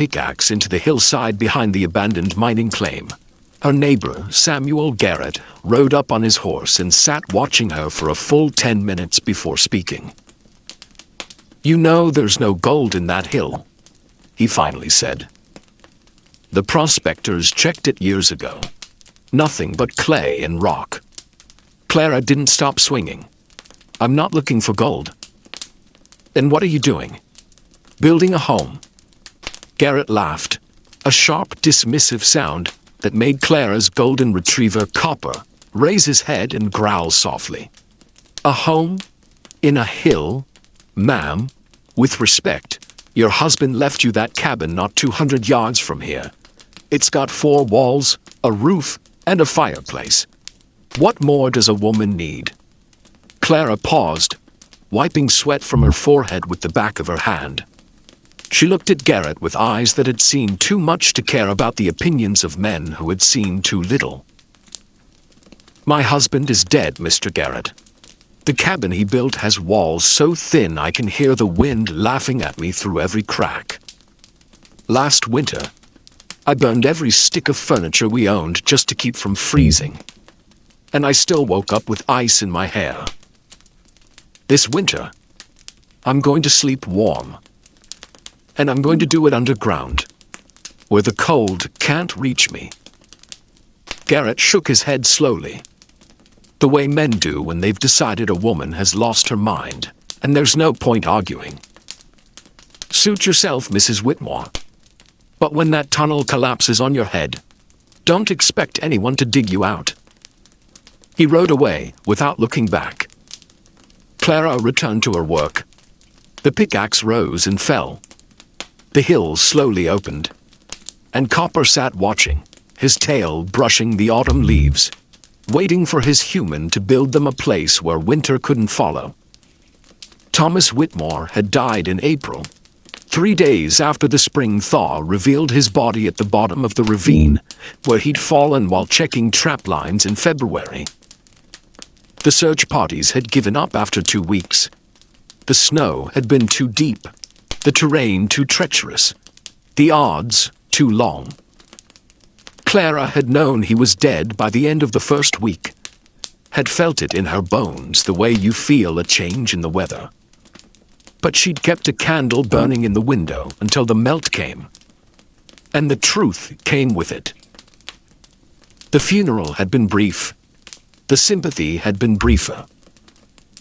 pickaxe into the hillside behind the abandoned mining claim. Her neighbor, Samuel Garrett, rode up on his horse and sat watching her for a full 10 minutes before speaking. "You know there's no gold in that hill," he finally said. "The prospectors checked it years ago. Nothing but clay and rock." Clara didn't stop swinging. "I'm not looking for gold." "Then what are you doing?" "Building a home." Garrett laughed, a sharp, dismissive sound that made Clara's golden retriever Copper raise his head and growl softly. "A home? In a hill? Ma'am, with respect, your husband left you that cabin not 200 yards from here. It's got 4 walls, a roof, and a fireplace. What more does a woman need?" Clara paused, wiping sweat from her forehead with the back of her hand. She looked at Garrett with eyes that had seen too much to care about the opinions of men who had seen too little. "My husband is dead, Mr. Garrett. The cabin he built has walls so thin I can hear the wind laughing at me through every crack. Last winter, I burned every stick of furniture we owned just to keep from freezing. And I still woke up with ice in my hair. This winter, I'm going to sleep warm. And I'm going to do it underground, where the cold can't reach me." Garrett shook his head slowly, the way men do when they've decided a woman has lost her mind, and there's no point arguing. "Suit yourself, Mrs. Whitmore. But when that tunnel collapses on your head, don't expect anyone to dig you out." He rode away without looking back. Clara returned to her work. The pickaxe rose and fell. The hill slowly opened, and Copper sat watching, his tail brushing the autumn leaves, waiting for his human to build them a place where winter couldn't follow. Thomas Whitmore had died in April, 3 days after the spring thaw revealed his body at the bottom of the ravine, where he'd fallen while checking trap lines in February. The search parties had given up after 2 weeks. The snow had been too deep, the terrain too treacherous, the odds too long. Clara had known he was dead by the end of the first week, had felt it in her bones the way you feel a change in the weather. But she'd kept a candle burning in the window until the melt came. And the truth came with it. The funeral had been brief. The sympathy had been briefer.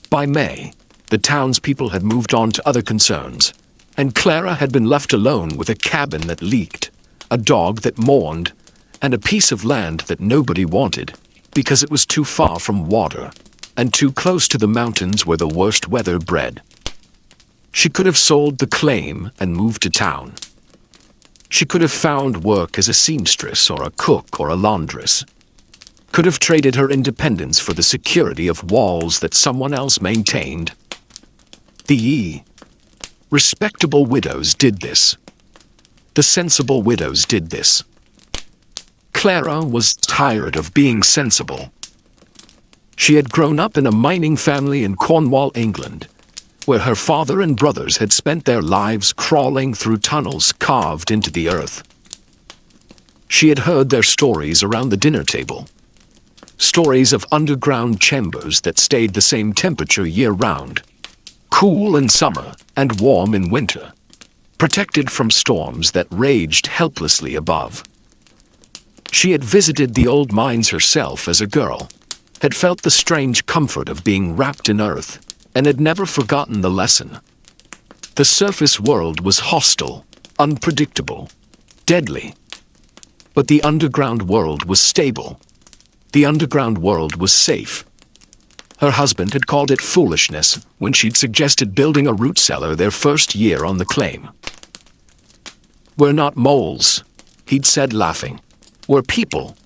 By May, the townspeople had moved on to other concerns, and Clara had been left alone with a cabin that leaked, a dog that mourned, and a piece of land that nobody wanted, because it was too far from water, and too close to the mountains where the worst weather bred. She could have sold the claim and moved to town. She could have found work as a seamstress or a cook or a laundress. Could have traded her independence for the security of walls that someone else maintained. The respectable widows did this. The sensible widows did this. Clara was tired of being sensible. She had grown up in a mining family in Cornwall, England, where her father and brothers had spent their lives crawling through tunnels carved into the earth. She had heard their stories around the dinner table. Stories of underground chambers that stayed the same temperature year-round, cool in summer and warm in winter, protected from storms that raged helplessly above. She had visited the old mines herself as a girl, had felt the strange comfort of being wrapped in earth, and had never forgotten the lesson. The surface world was hostile, unpredictable, deadly. But the underground world was stable. The underground world was safe. Her husband had called it foolishness when she'd suggested building a root cellar their first year on the claim. "We're not moles," he'd said, laughing. "We're people.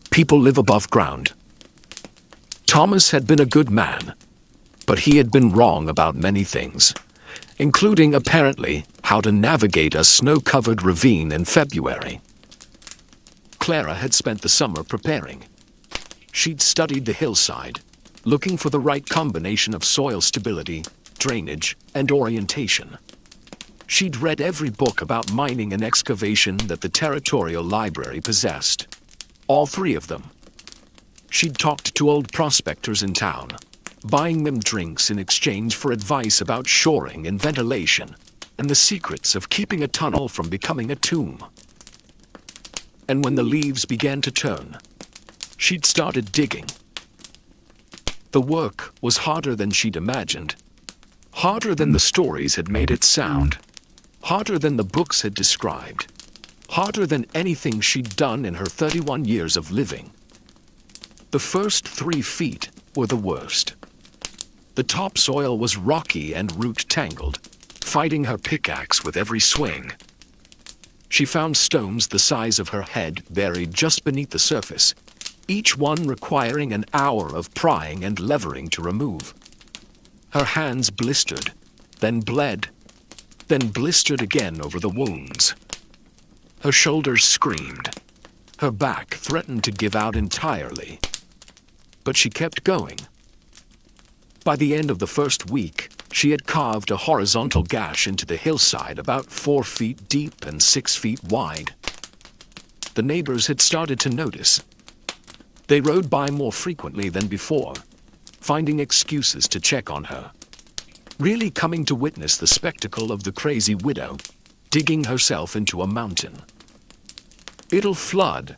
People live above ground." Thomas had been a good man, but he had been wrong about many things, including, apparently, how to navigate a snow-covered ravine in February. Clara had spent the summer preparing. She'd studied the hillside, looking for the right combination of soil stability, drainage, and orientation. She'd read every book about mining and excavation that the Territorial Library possessed. All three of them. She'd talked to old prospectors in town, buying them drinks in exchange for advice about shoring and ventilation, and the secrets of keeping a tunnel from becoming a tomb. And when the leaves began to turn, she'd started digging. The work was harder than she'd imagined, harder than the stories had made it sound, harder than the books had described, harder than anything she'd done in her 31 years of living. The first 3 feet were the worst. The topsoil was rocky and root-tangled, fighting her pickaxe with every swing. She found stones the size of her head buried just beneath the surface, each one requiring an hour of prying and levering to remove. Her hands blistered, then bled, then blistered again over the wounds. Her shoulders screamed. Her back threatened to give out entirely. But she kept going. By the end of the first week, she had carved a horizontal gash into the hillside about 4 feet deep and 6 feet wide. The neighbors had started to notice. They rode by more frequently than before, finding excuses to check on her, really coming to witness the spectacle of the crazy widow digging herself into a mountain. "It'll flood,"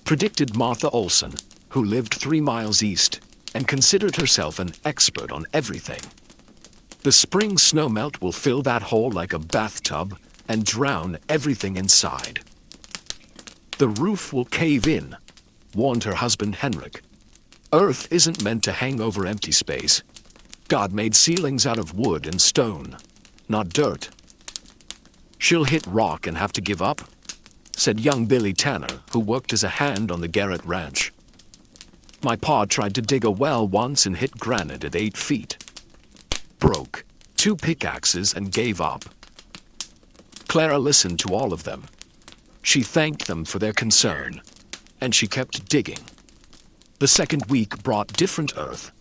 predicted Martha Olson, who lived 3 miles east and considered herself an expert on everything. "The spring snowmelt will fill that hole like a bathtub and drown everything inside." "The roof will cave in," warned her husband Henrik. "Earth isn't meant to hang over empty space. God made ceilings out of wood and stone, not dirt." "She'll hit rock and have to give up," said young Billy Tanner, who worked as a hand on the Garrett Ranch. "My pa tried to dig a well once and hit granite at 8 feet. Broke 2 pickaxes and gave up." Clara listened to all of them. She thanked them for their concern, and she kept digging. The second week brought different earth,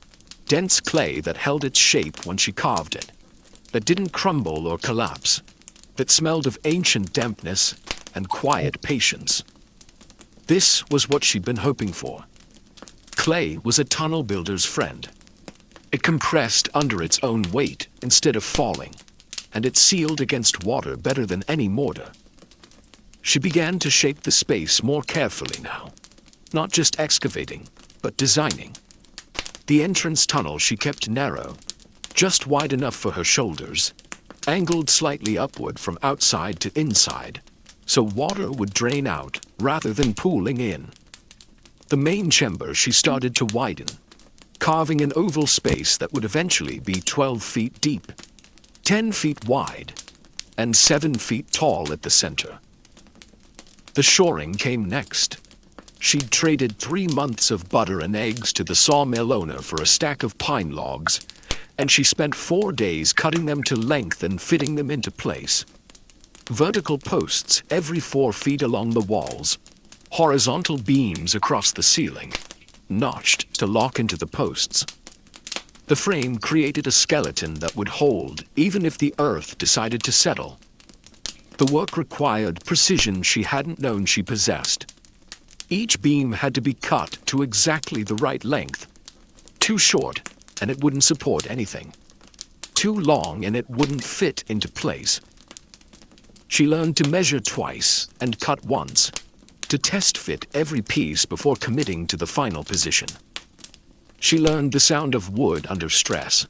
dense clay that held its shape when she carved it, that didn't crumble or collapse, that smelled of ancient dampness and quiet patience. This was what she'd been hoping for. Clay was a tunnel builder's friend. It compressed under its own weight instead of falling, and it sealed against water better than any mortar. She began to shape the space more carefully now, not just excavating, but designing. The entrance tunnel she kept narrow, just wide enough for her shoulders, angled slightly upward from outside to inside, so water would drain out rather than pooling in. The main chamber she started to widen, carving an oval space that would eventually be 12 feet deep, 10 feet wide, and 7 feet tall at the center. The shoring came next. She'd traded 3 months of butter and eggs to the sawmill owner for a stack of pine logs, and she spent 4 days cutting them to length and fitting them into place. Vertical posts every 4 feet along the walls, horizontal beams across the ceiling, notched to lock into the posts. The frame created a skeleton that would hold even if the earth decided to settle. The work required precision she hadn't known she possessed. Each beam had to be cut to exactly the right length. Too short, and it wouldn't support anything. Too long, and it wouldn't fit into place. She learned to measure twice and cut once, to test fit every piece before committing to the final position. She learned the sound of wood under stress,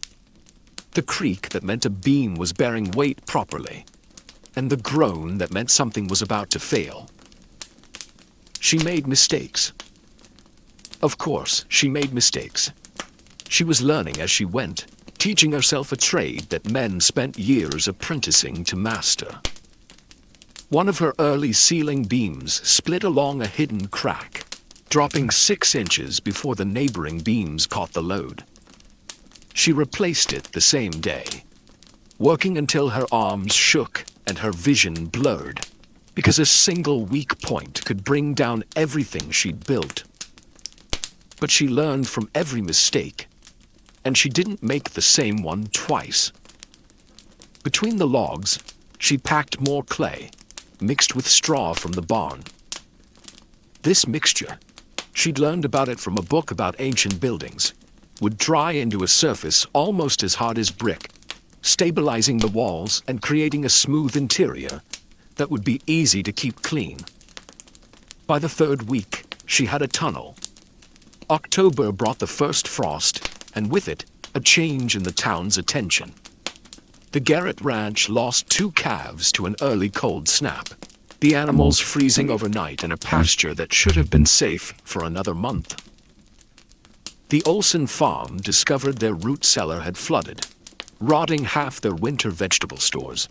the creak that meant a beam was bearing weight properly, and the groan that meant something was about to fail. She made mistakes. Of course, she made mistakes. She was learning as she went, teaching herself a trade that men spent years apprenticing to master. One of her early ceiling beams split along a hidden crack, dropping 6 inches before the neighboring beams caught the load. She replaced it the same day, working until her arms shook and her vision blurred, because a single weak point could bring down everything she'd built. But she learned from every mistake, and she didn't make the same one twice. Between the logs, She packed more clay, mixed with straw from the barn. This mixture, she'd learned about it from a book about ancient buildings, would dry into a surface almost as hard as brick, stabilizing the walls and creating a smooth interior that would be easy to keep clean. By the third week, she had a tunnel. October brought the first frost, and with it, a change in the town's attention. The Garrett Ranch lost 2 calves to an early cold snap, the animals freezing overnight in a pasture that should have been safe for another month. The Olson farm discovered their root cellar had flooded, rotting half their winter vegetable stores.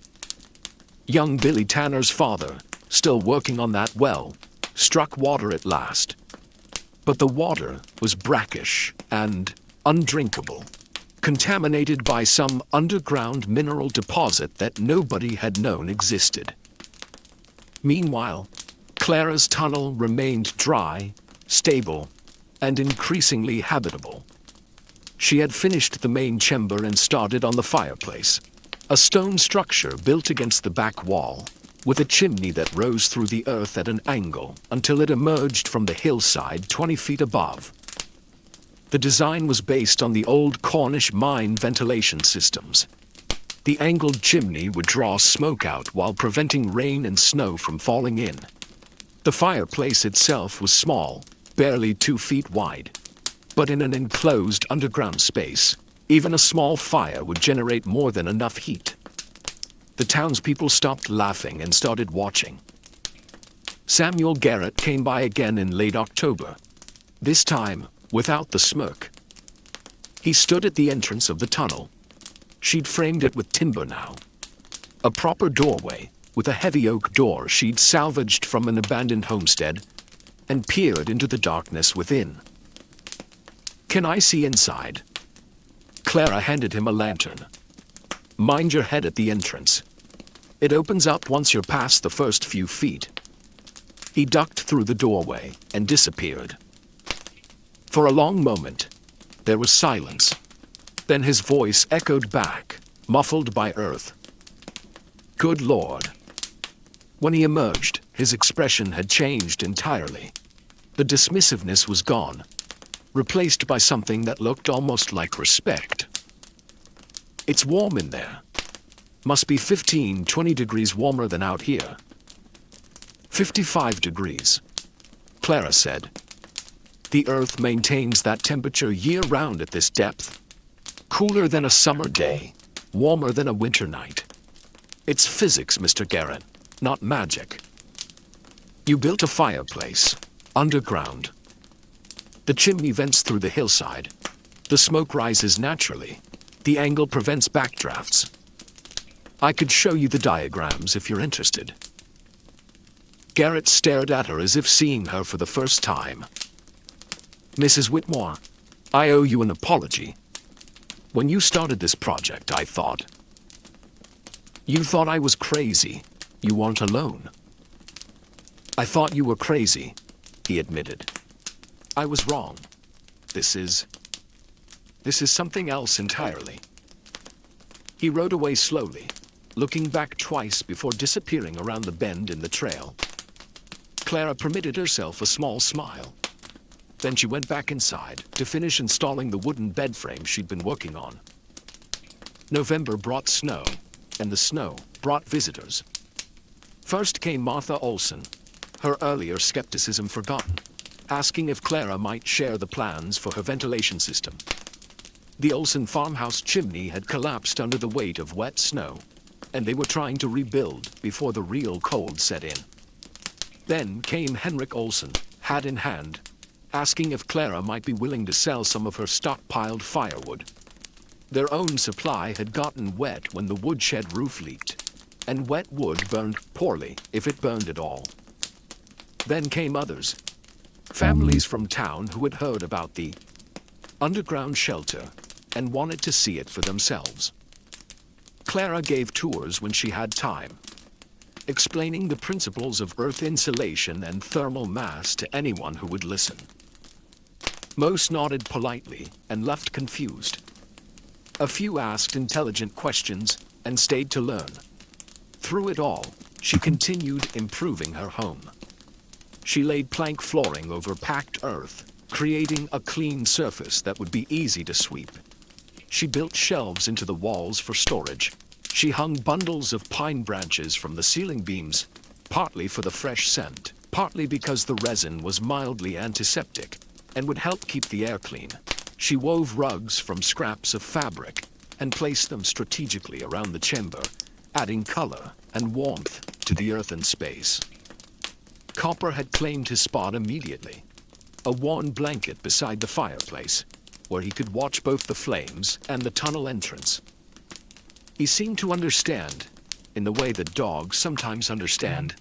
Young Billy Tanner's father, still working on that well, struck water at last. But the water was brackish and undrinkable, contaminated by some underground mineral deposit that nobody had known existed. Meanwhile, Clara's tunnel remained dry, stable, and increasingly habitable. She had finished the main chamber and started on the fireplace, a stone structure built against the back wall, with a chimney that rose through the earth at an angle until it emerged from the hillside 20 feet above. The design was based on the old Cornish mine ventilation systems. The angled chimney would draw smoke out while preventing rain and snow from falling in. The fireplace itself was small, barely 2 feet wide. But in an enclosed underground space, even a small fire would generate more than enough heat. The townspeople stopped laughing and started watching. Samuel Garrett came by again in late October, this time without the smoke. He stood at the entrance of the tunnel. She'd framed it with timber now. A proper doorway, with a heavy oak door she'd salvaged from an abandoned homestead, and peered into the darkness within. "Can I see inside?" Clara handed him a lantern. "Mind your head at the entrance. It opens up once you're past the first few feet." He ducked through the doorway and disappeared. For a long moment, there was silence. Then his voice echoed back, muffled by earth. "Good Lord." When he emerged, his expression had changed entirely. The dismissiveness was gone, replaced by something that looked almost like respect. "It's warm in there. Must be 15-20 degrees warmer than out here." 55 degrees, Clara said. "The Earth maintains that temperature year-round at this depth. Cooler than a summer day, warmer than a winter night. It's physics, Mr. Garrett, not magic. You built a fireplace, underground. The chimney vents through the hillside. The smoke rises naturally. The angle prevents backdrafts. I could show you the diagrams if you're interested." Garrett stared at her as if seeing her for the first time. "Mrs. Whitmore, I owe you an apology. When you started this project, I thought... You thought I was crazy. You weren't alone." "I thought you were crazy," he admitted. "I was wrong. This is something else entirely." He rode away slowly, looking back twice before disappearing around the bend in the trail. Clara permitted herself a small smile. Then she went back inside to finish installing the wooden bed frame she'd been working on. November brought snow, and the snow brought visitors. First came Martha Olson, her earlier skepticism forgotten, asking if Clara might share the plans for her ventilation system. The Olson farmhouse chimney had collapsed under the weight of wet snow, and they were trying to rebuild before the real cold set in. Then came Henrik Olson, hat in hand, asking if Clara might be willing to sell some of her stockpiled firewood. Their own supply had gotten wet when the woodshed roof leaked, and wet wood burned poorly if it burned at all. Then came others, families from town who had heard about the underground shelter and wanted to see it for themselves. Clara gave tours when she had time, explaining the principles of earth insulation and thermal mass to anyone who would listen. Most nodded politely and left confused. A few asked intelligent questions and stayed to learn. Through it all, she continued improving her home. She laid plank flooring over packed earth, creating a clean surface that would be easy to sweep. She built shelves into the walls for storage. She hung bundles of pine branches from the ceiling beams, partly for the fresh scent, partly because the resin was mildly antiseptic and would help keep the air clean. She wove rugs from scraps of fabric and placed them strategically around the chamber, adding color and warmth to the earthen space. Copper had claimed his spot immediately, a worn blanket beside the fireplace, where he could watch both the flames and the tunnel entrance. He seemed to understand, in the way that dogs sometimes understand,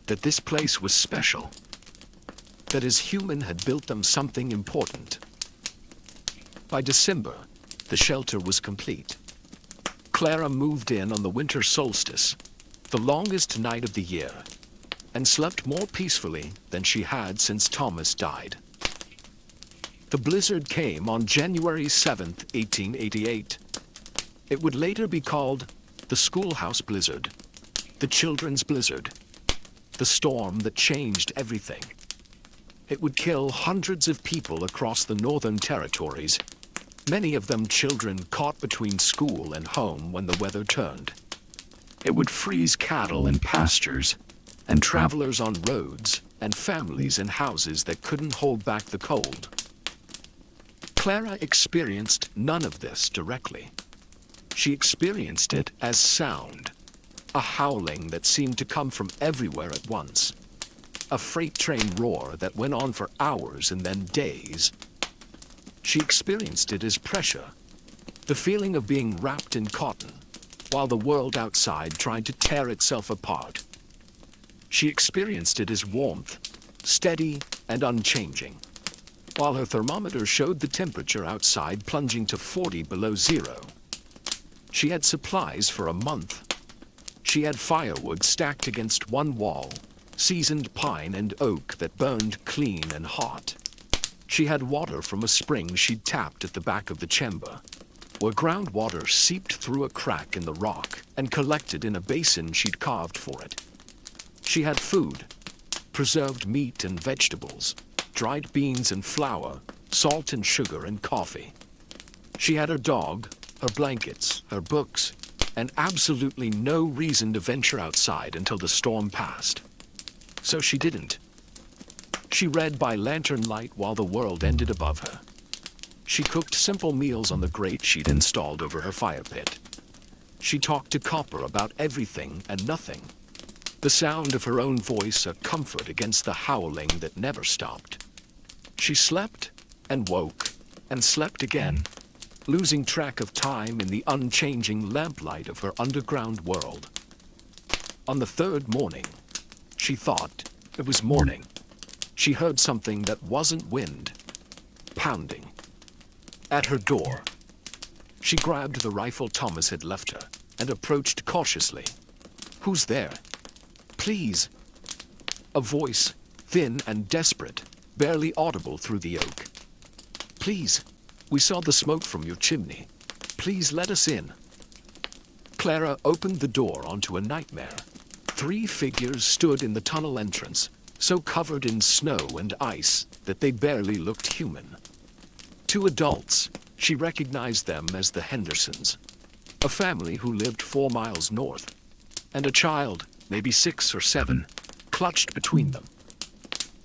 that this place was special, that his human had built them something important. By December, the shelter was complete. Clara moved in on the winter solstice, the longest night of the year, and slept more peacefully than she had since Thomas died. The blizzard came on January 7th, 1888. It would later be called the schoolhouse blizzard, the children's blizzard, the storm that changed everything. It would kill hundreds of people across the Northern Territories, many of them children caught between school and home when the weather turned. It would freeze cattle in pastures, and travelers on roads, and families in houses that couldn't hold back the cold. Clara experienced none of this directly. She experienced it as sound, a howling that seemed to come from everywhere at once, a freight train roar that went on for hours and then days. She experienced it as pressure, the feeling of being wrapped in cotton, while the world outside tried to tear itself apart. She experienced it as warmth, steady and unchanging, while her thermometer showed the temperature outside plunging to 40 below zero. She had supplies for a month. She had firewood stacked against one wall, seasoned pine and oak that burned clean and hot. She had water from a spring she'd tapped at the back of the chamber, where groundwater seeped through a crack in the rock and collected in a basin she'd carved for it. She had food, preserved meat and vegetables, dried beans and flour, salt and sugar and coffee. She had her dog, her blankets, her books, and absolutely no reason to venture outside until the storm passed. So she didn't. She read by lantern light while the world ended above her. She cooked simple meals on the grate she'd installed over her fire pit. She talked to Copper about everything and nothing, the sound of her own voice a comfort against the howling that never stopped. She slept and woke and slept again, losing track of time in the unchanging lamplight of her underground world. On the third morning, she thought it was morning, she heard something that wasn't wind, pounding. At her door, she grabbed the rifle Thomas had left her and approached cautiously. "Who's there? Please." A voice, thin and desperate, barely audible through the oak. "Please, we saw the smoke from your chimney. Please let us in." Clara opened the door onto a nightmare. 3 figures stood in the tunnel entrance, so covered in snow and ice that they barely looked human. 2 adults, she recognized them as the Hendersons, a family who lived 4 miles north, and a child, maybe 6 or 7, clutched between them.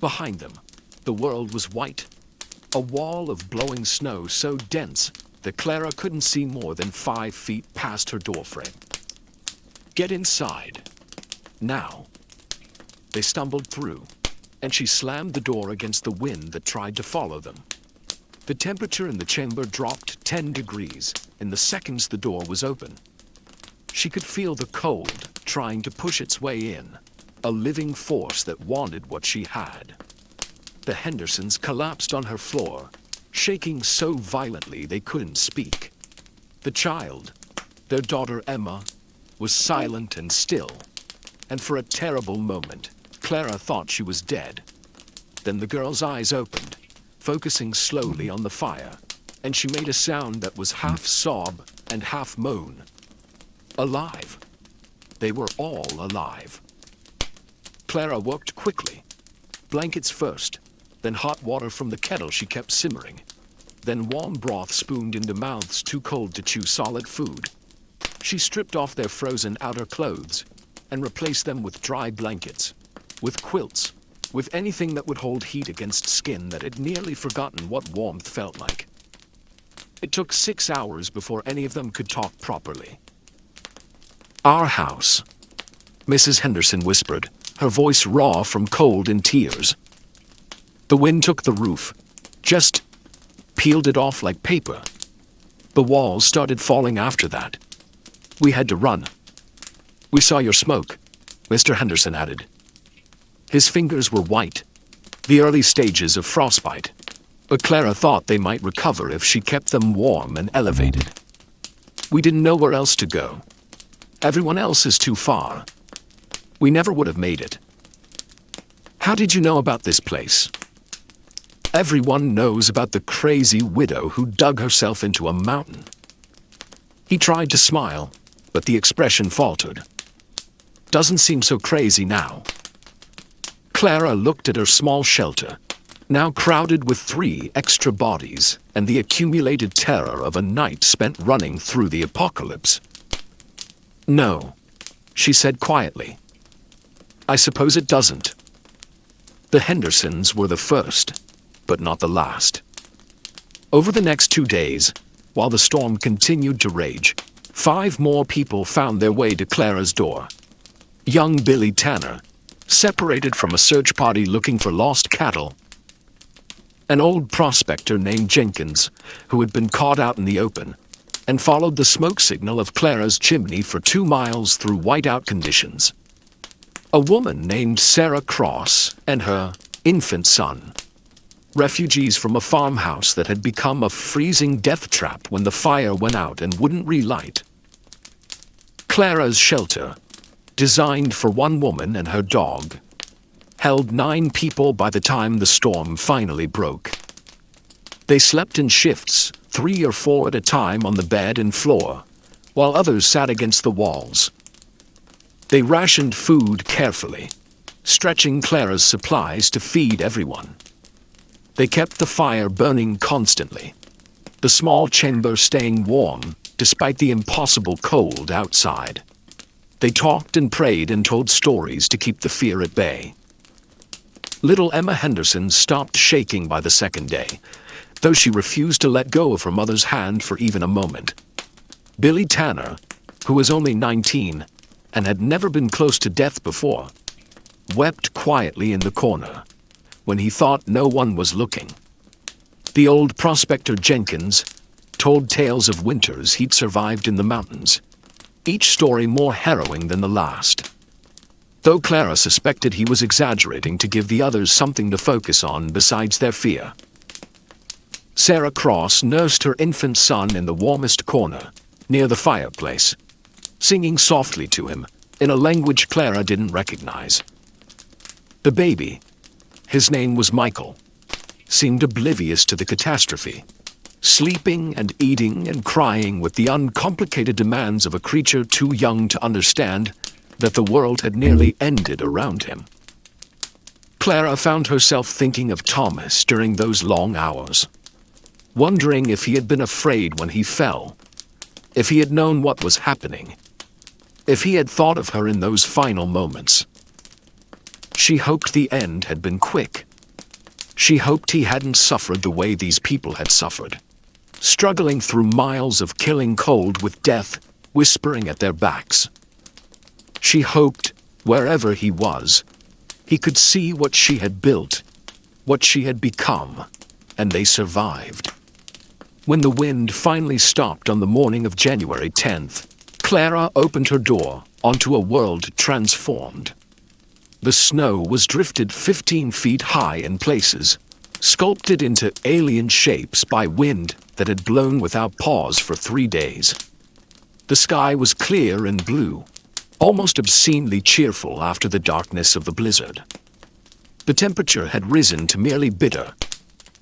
Behind them, the world was white, a wall of blowing snow so dense that Clara couldn't see more than 5 feet past her doorframe. "Get inside. Now." They stumbled through, and she slammed the door against the wind that tried to follow them. The temperature in the chamber dropped 10 degrees in the seconds the door was open. She could feel the cold trying to push its way in, a living force that wanted what she had. The Hendersons collapsed on her floor, shaking so violently they couldn't speak. The child, their daughter Emma, was silent and still, and for a terrible moment, Clara thought she was dead. Then the girl's eyes opened, focusing slowly on the fire, and she made a sound that was half sob and half moan. "Alive." They were all alive. Clara worked quickly. Blankets first, then hot water from the kettle she kept simmering, then warm broth spooned into mouths too cold to chew solid food. She stripped off their frozen outer clothes and replaced them with dry blankets, with quilts, with anything that would hold heat against skin that had nearly forgotten what warmth felt like. It took 6 hours before any of them could talk properly. "Our house," Mrs. Henderson whispered, her voice raw from cold and tears. The wind took the roof, just peeled it off like paper. The walls started falling after that. We had to run. "We saw your smoke," Mr. Henderson added. His fingers were white, the early stages of frostbite, but Clara thought they might recover if she kept them warm and elevated. "We didn't know where else to go. Everyone else is too far. We never would have made it." "How did you know about this place?" "Everyone knows about the crazy widow who dug herself into a mountain." He tried to smile, but the expression faltered. "Doesn't seem so crazy now." Clara looked at her small shelter, now crowded with 3 extra bodies and the accumulated terror of a night spent running through the apocalypse. "No," she said quietly. "I suppose it doesn't." The Hendersons were the first, but not the last. Over the next 2 days, while the storm continued to rage, 5 more people found their way to Clara's door. Young Billy Tanner, separated from a search party looking for lost cattle. An old prospector named Jenkins, who had been caught out in the open, and followed the smoke signal of Clara's chimney for 2 miles through whiteout conditions. A woman named Sarah Cross and her infant son, refugees from a farmhouse that had become a freezing death trap when the fire went out and wouldn't relight. Clara's shelter, designed for 1 woman and her dog, held 9 people by the time the storm finally broke. They slept in shifts, 3 or 4 at a time on the bed and floor, while others sat against the walls. They rationed food carefully, stretching Clara's supplies to feed everyone. They kept the fire burning constantly, the small chamber staying warm despite the impossible cold outside. They talked and prayed and told stories to keep the fear at bay. Little Emma Henderson stopped shaking by the 2nd day, though she refused to let go of her mother's hand for even a moment. Billy Tanner, who was only 19 and had never been close to death before, wept quietly in the corner when he thought no one was looking. The old prospector Jenkins told tales of winters he'd survived in the mountains, each story more harrowing than the last. Though Clara suspected he was exaggerating to give the others something to focus on besides their fear. Sarah Cross nursed her infant son in the warmest corner, near the fireplace, singing softly to him, in a language Clara didn't recognize. The baby, his name was Michael, seemed oblivious to the catastrophe, sleeping and eating and crying with the uncomplicated demands of a creature too young to understand that the world had nearly ended around him. Clara found herself thinking of Thomas during those long hours, wondering if he had been afraid when he fell, if he had known what was happening, if he had thought of her in those final moments. She hoped the end had been quick. She hoped he hadn't suffered the way these people had suffered, struggling through miles of killing cold with death whispering at their backs. She hoped, wherever he was, he could see what she had built, what she had become, and they survived. When the wind finally stopped on the morning of January 10th, Clara opened her door onto a world transformed. The snow was drifted 15 feet high in places, sculpted into alien shapes by wind that had blown without pause for 3 days. The sky was clear and blue, almost obscenely cheerful after the darkness of the blizzard. The temperature had risen to merely bitter,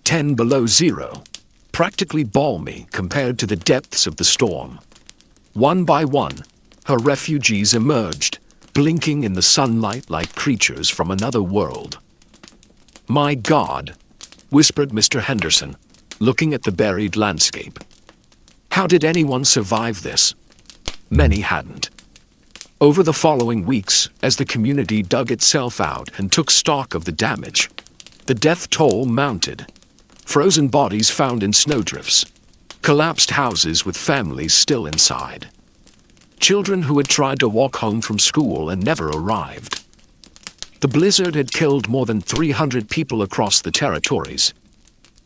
10 below zero, practically balmy compared to the depths of the storm. One by one, Her refugees emerged, blinking in the sunlight like creatures from another world. "My God," whispered Mr. Henderson, looking at the buried landscape. "How did anyone survive this?" Many hadn't. Over the following weeks, as the community dug itself out and took stock of the damage, the death toll mounted. Frozen bodies found in snowdrifts, collapsed houses with families still inside, children who had tried to walk home from school and never arrived. The blizzard had killed more than 300 people across the territories,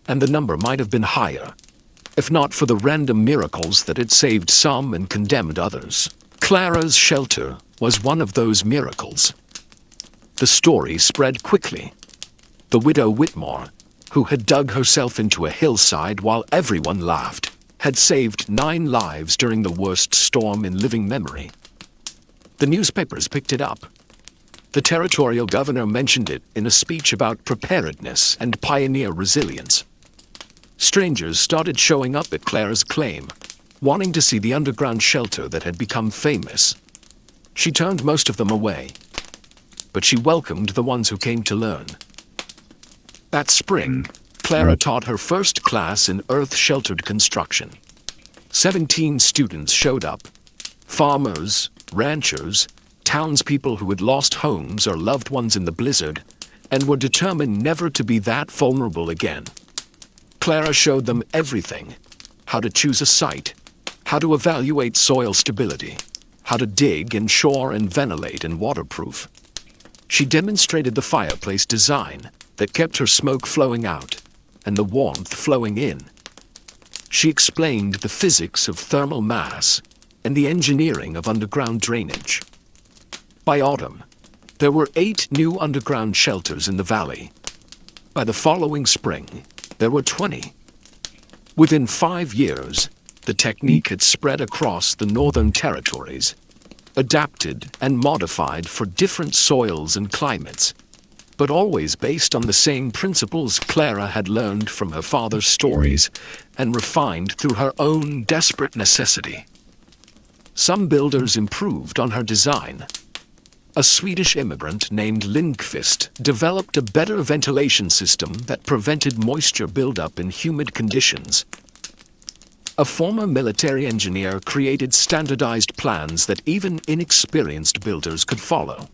and the number might have been higher, if not for the random miracles that had saved some and condemned others. Clara's shelter was one of those miracles. The story spread quickly. The widow Whitmore, who had dug herself into a hillside while everyone laughed, had saved 9 lives during the worst storm in living memory. The newspapers picked it up. The territorial governor mentioned it in a speech about preparedness and pioneer resilience. Strangers started showing up at Clara's claim, wanting to see the underground shelter that had become famous. She turned most of them away, but she welcomed the ones who came to learn. That spring, Clara taught her first class in earth-sheltered construction. 17 students showed up. Farmers, ranchers, townspeople who had lost homes or loved ones in the blizzard and were determined never to be that vulnerable again. Clara showed them everything: how to choose a site, how to evaluate soil stability, how to dig and shore and ventilate and waterproof. She demonstrated the fireplace design that kept her smoke flowing out and the warmth flowing in. She explained the physics of thermal mass and the engineering of underground drainage. By autumn, there were 8 new underground shelters in the valley. By the following spring, there were 20. Within 5 years, the technique had spread across the northern territories, adapted and modified for different soils and climates, but always based on the same principles Clara had learned from her father's stories and refined through her own desperate necessity. Some builders improved on her design. A Swedish immigrant named Lindqvist developed a better ventilation system that prevented moisture buildup in humid conditions. A former military engineer created standardized plans that even inexperienced builders could follow.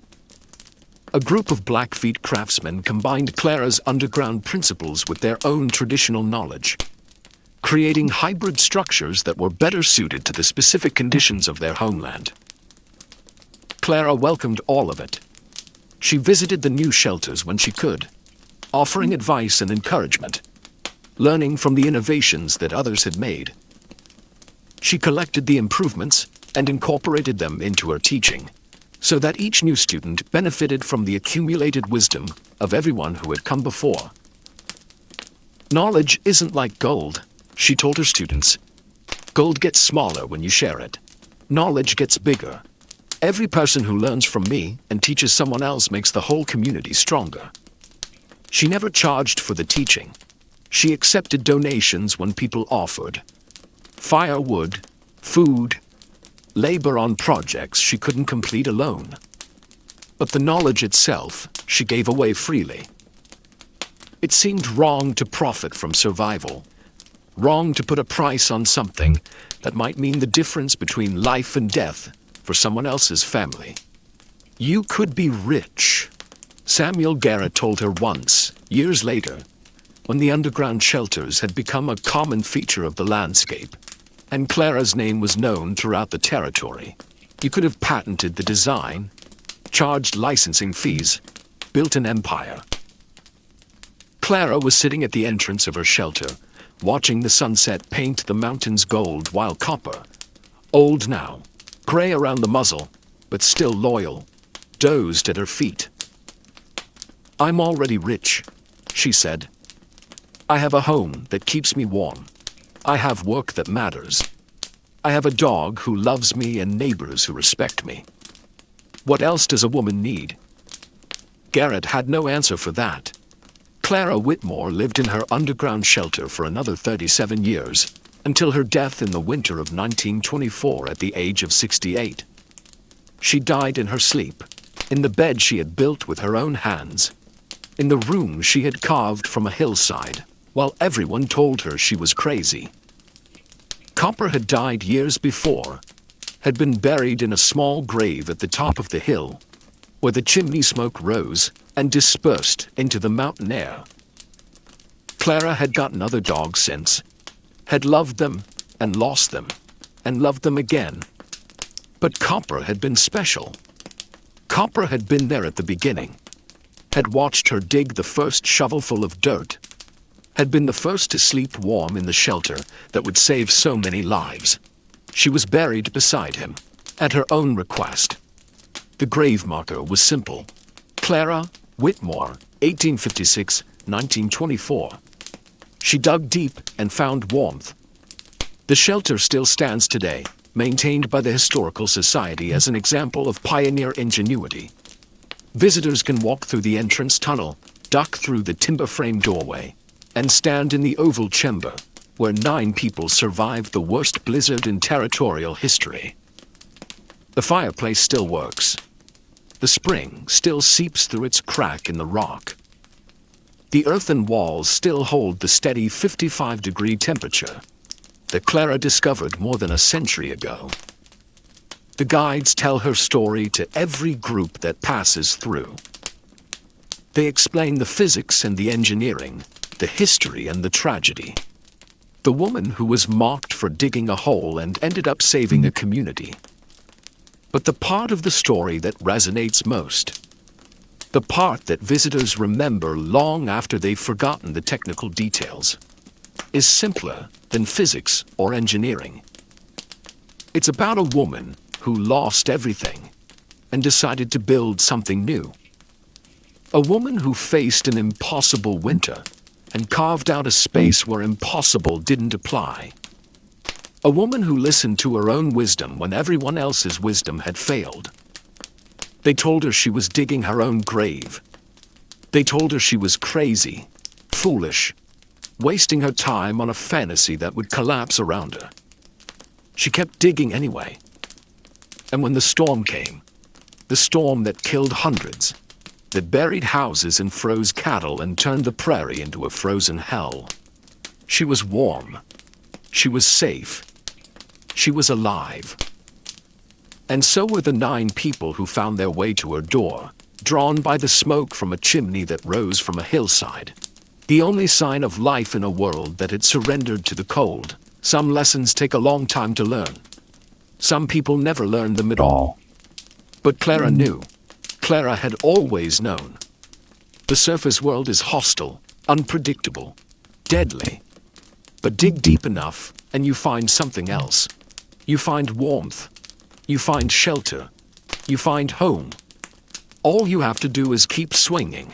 A group of Blackfeet craftsmen combined Clara's underground principles with their own traditional knowledge, creating hybrid structures that were better suited to the specific conditions of their homeland. Clara welcomed all of it. She visited the new shelters when she could, offering advice and encouragement, learning from the innovations that others had made. She collected the improvements and incorporated them into her teaching, so that each new student benefited from the accumulated wisdom of everyone who had come before. "Knowledge isn't like gold," she told her students. "Gold gets smaller when you share it. Knowledge gets bigger. Every person who learns from me and teaches someone else makes the whole community stronger." She never charged for the teaching. She accepted donations when people offered. Firewood, food, labor on projects she couldn't complete alone. But the knowledge itself she gave away freely. It seemed wrong to profit from survival, wrong to put a price on something that might mean the difference between life and death for someone else's family. "You could be rich," Samuel Garrett told her once, years later, when the underground shelters had become a common feature of the landscape, and Clara's name was known throughout the territory. "You could have patented the design, charged licensing fees, built an empire." Clara was sitting at the entrance of her shelter, watching the sunset paint the mountains gold while copper, old now, gray around the muzzle, but still loyal, dozed at her feet. "I'm already rich," she said. "I have a home that keeps me warm. I have work that matters. I have a dog who loves me and neighbors who respect me. What else does a woman need?" Garrett had no answer for that. Clara Whitmore lived in her underground shelter for another 37 years, until her death in the winter of 1924 at the age of 68. She died in her sleep, in the bed she had built with her own hands, in the room she had carved from a hillside, while everyone told her she was crazy. Copper had died years before, had been buried in a small grave at the top of the hill, where the chimney smoke rose and dispersed into the mountain air. Clara had gotten other dogs since, had loved them and lost them, and loved them again. But Copper had been special. Copper had been there at the beginning, had watched her dig the first shovelful of dirt, had been the first to sleep warm in the shelter that would save so many lives. She was buried beside him, at her own request. The grave marker was simple. Clara Whitmore, 1856-1924. She dug deep and found warmth. The shelter still stands today, maintained by the Historical Society as an example of pioneer ingenuity. Visitors can walk through the entrance tunnel, duck through the timber-frame doorway, and stand in the oval chamber, where 9 people survived the worst blizzard in territorial history. The fireplace still works. The spring still seeps through its crack in the rock. The earthen walls still hold the steady 55-degree temperature that Clara discovered more than a century ago. The guides tell her story to every group that passes through. They explain the physics and the engineering, the history and the tragedy. The woman who was mocked for digging a hole and ended up saving a community. But the part of the story that resonates most, the part that visitors remember long after they've forgotten the technical details, is simpler than physics or engineering. It's about a woman who lost everything and decided to build something new. A woman who faced an impossible winter and carved out a space where impossible didn't apply. A woman who listened to her own wisdom when everyone else's wisdom had failed. They told her she was digging her own grave. They told her she was crazy, foolish, wasting her time on a fantasy that would collapse around her. She kept digging anyway. And when the storm came, the storm that killed hundreds, that buried houses and froze cattle and turned the prairie into a frozen hell, she was warm. She was safe. She was alive. And so were the 9 people who found their way to her door, drawn by the smoke from a chimney that rose from a hillside. The only sign of life in a world that had surrendered to the cold. Some lessons take a long time to learn. Some people never learn them at all. But Clara knew. Clara had always known. The surface world is hostile, unpredictable, deadly. But dig deep enough, and you find something else. You find warmth. You find shelter. You find home. All you have to do is keep swinging.